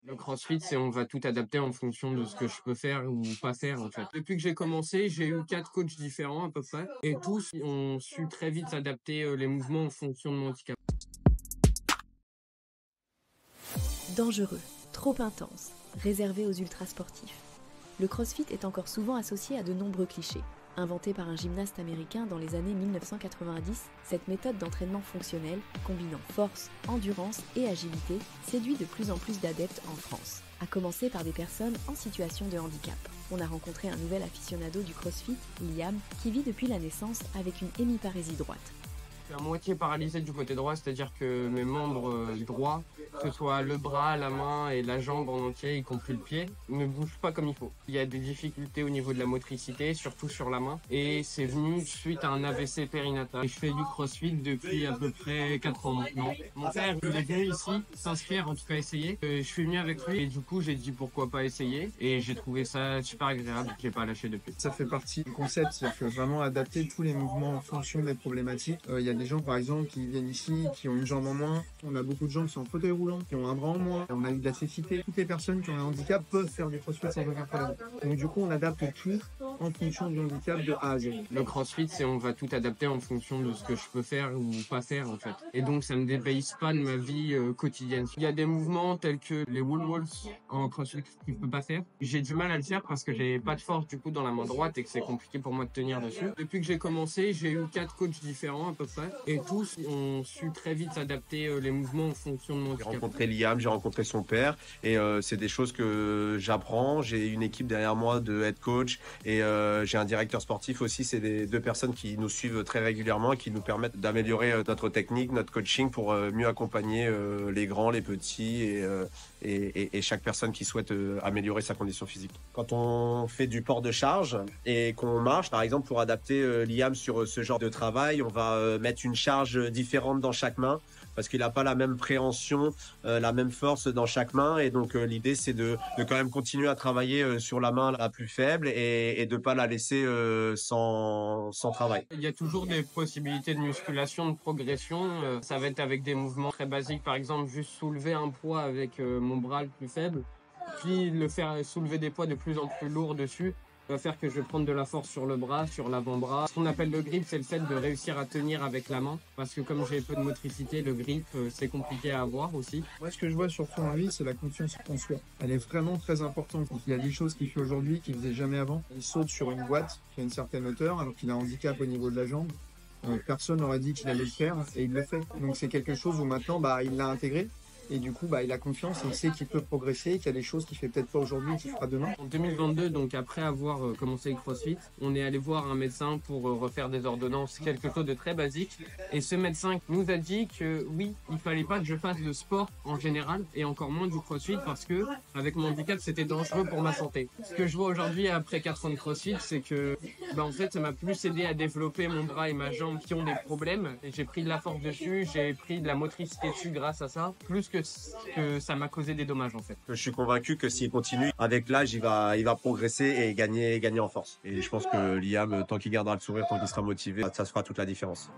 Le CrossFit, c'est on va tout adapter en fonction de ce que je peux faire ou pas faire, en fait. Depuis que j'ai commencé, j'ai eu 4 coachs différents à peu près et tous ont su très vite s'adapter, les mouvements en fonction de mon handicap. Dangereux, trop intense, réservé aux ultrasportifs. Le CrossFit est encore souvent associé à de nombreux clichés. Inventé par un gymnaste américain dans les années 1990, cette méthode d'entraînement fonctionnel, combinant force, endurance et agilité, séduit de plus en plus d'adeptes en France, à commencer par des personnes en situation de handicap. On a rencontré un nouvel aficionado du CrossFit, Liam, qui vit depuis la naissance avec une hémiparésie droite. Je suis à moitié paralysé du côté droit, c'est-à-dire que mes membres droits, que ce soit le bras, la main et la jambe en entier, y compris le pied, ne bougent pas comme il faut. Il y a des difficultés au niveau de la motricité, surtout sur la main, et c'est venu suite à un AVC périnatal. Et je fais du CrossFit depuis à peu près 4 ans maintenant. Mon père, il est venu ici s'inscrire, en tout cas essayer. Je suis venu avec lui et du coup j'ai dit pourquoi pas essayer, et j'ai trouvé ça super agréable, je l'ai pas lâché depuis. Ça fait partie du concept, c'est-à-dire que vraiment adapter tous les mouvements en fonction des problématiques. Il y a des gens par exemple qui viennent ici, qui ont une jambe en moins. On a beaucoup de gens qui sont en fauteuil roulant, qui ont un bras en moins. On a eu de la cécité. Toutes les personnes qui ont un handicap peuvent faire du CrossFit sans aucun problème. Donc du coup, on adapte tout en fonction du handicap de A à Z. Le CrossFit, c'est on va tout adapter en fonction de ce que je peux faire ou pas faire en fait. Et donc ça me dépayse pas de ma vie quotidienne. Il y a des mouvements tels que les wall walks en CrossFit que je peux pas faire. J'ai du mal à le faire parce que j'ai pas de force du coup dans la main droite et que c'est compliqué pour moi de tenir dessus. Depuis que j'ai commencé, j'ai eu 4 coachs différents à peu près et tous ont su très vite s'adapter les mouvements en fonction de mon handicap. J'ai rencontré Liam, j'ai rencontré son père et c'est des choses que j'apprends. J'ai une équipe derrière moi de head coach et j'ai un directeur sportif aussi. C'est des 2 personnes qui nous suivent très régulièrement et qui nous permettent d'améliorer notre technique, notre coaching pour mieux accompagner les grands, les petits et chaque personne qui souhaite améliorer sa condition physique. Quand on fait du port de charge et qu'on marche, par exemple, pour adapter Liam sur ce genre de travail, on va mettre une charge différente dans chaque main parce qu'il n'a pas la même préhension, la même force dans chaque main. Et donc, l'idée, c'est de quand même continuer à travailler sur la main la plus faible et de pas la laisser sans travail. Il y a toujours des possibilités de musculation, de progression. Ça va être avec des mouvements très basiques, par exemple, juste soulever un poids avec mon bras le plus faible, puis le faire soulever des poids de plus en plus lourds dessus. Va faire que je vais prendre de la force sur le bras, sur l'avant-bras. Ce qu'on appelle le grip, c'est le fait de réussir à tenir avec la main. Parce que comme j'ai peu de motricité, le grip, c'est compliqué à avoir aussi. Moi, ce que je vois surtout en lui, c'est la confiance en soi. Elle est vraiment très importante. Il y a des choses qu'il fait aujourd'hui qu'il faisait jamais avant. Il saute sur une boîte qui a une certaine hauteur alors qu'il a un handicap au niveau de la jambe. Personne n'aurait dit qu'il allait le faire et il le fait. Donc c'est quelque chose où maintenant, il l'a intégré. Et du coup, il a confiance et il sait qu'il peut progresser, qu'il y a des choses qu'il fait peut-être pas aujourd'hui et qu'il fera demain. En 2022, donc après avoir commencé le CrossFit, on est allé voir un médecin pour refaire des ordonnances, quelque chose de très basique. Et ce médecin nous a dit que oui, il fallait pas que je fasse de sport en général et encore moins du CrossFit parce que avec mon handicap, c'était dangereux pour ma santé. Ce que je vois aujourd'hui après 4 ans de CrossFit, c'est que en fait, ça m'a plus aidé à développer mon bras et ma jambe qui ont des problèmes. Et j'ai pris de la force dessus, j'ai pris de la motricité dessus grâce à ça, plus que ça m'a causé des dommages en fait. Je suis convaincu que s'il continue, avec l'âge, il va progresser et gagner en force. Et je pense que Liam, tant qu'il gardera le sourire, tant qu'il sera motivé, ça se fera toute la différence.